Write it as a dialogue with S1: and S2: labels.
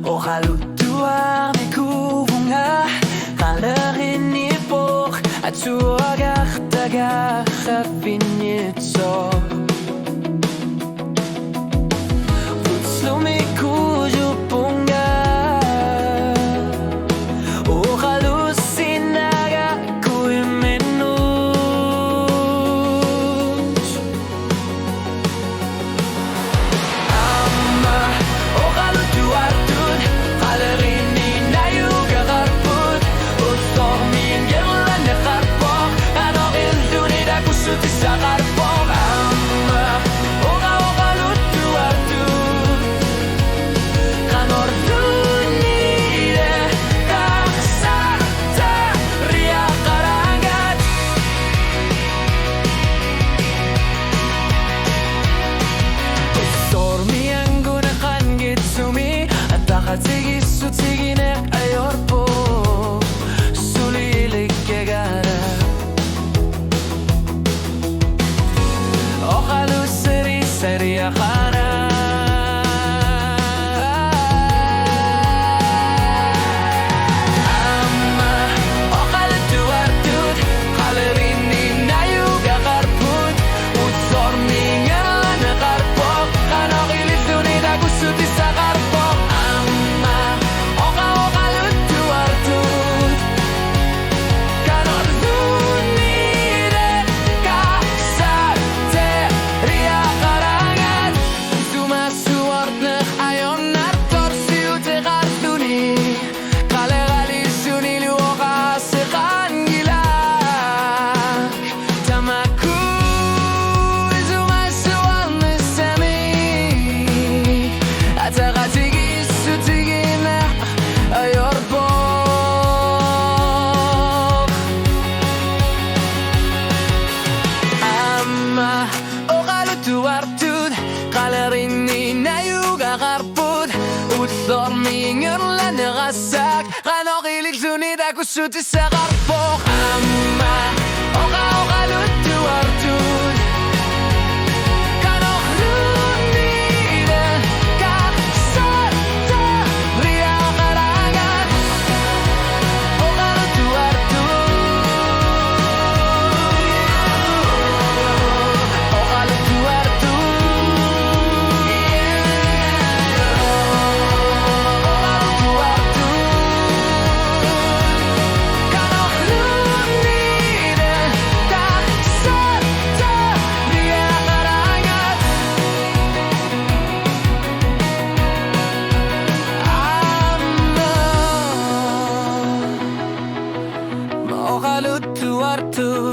S1: O halutuar me kuvunga Kalerin i bor A tuagar dagar Finitso Putslo me kujupunga O halusinaga kuimenut Amma O halutuar tut Kalerin i nayuga garput O stormin gerlan de garpok Ano iluni da kusuti sa garpok Amma O halutuar tut Kanor dunide Kaksata ria karangat O stormi ang gunakan gitsumi At akatsigi sutsiginek ayorpo Sulilik kegara O haluseri seria kana Amma O halutuar tut Kalerini nayuga garput Utsormi ngalan garpok Kanok ilis dunida kusuti sa garpok Amma O halutuar tut Kanok dunida Kaksate ria karangat Sumasuart nek ayon nartor siute gartuni Kalegali suni luoka sekan gilak Tamaku Sumasuart nesemi Atakatigi sutigina ayorbok Amma O halutuar tut Kalerini nayuga garput Utsormi ngurlan gasak Kanok ilik sunida kusuti sa garpok Amma O halutuar tut Kanok dunida Kaksata ria karangat O halutuar tut O halutuar tut O halutuar tut Kanok dunida Kaksata ria karangat Amma O halutuar tut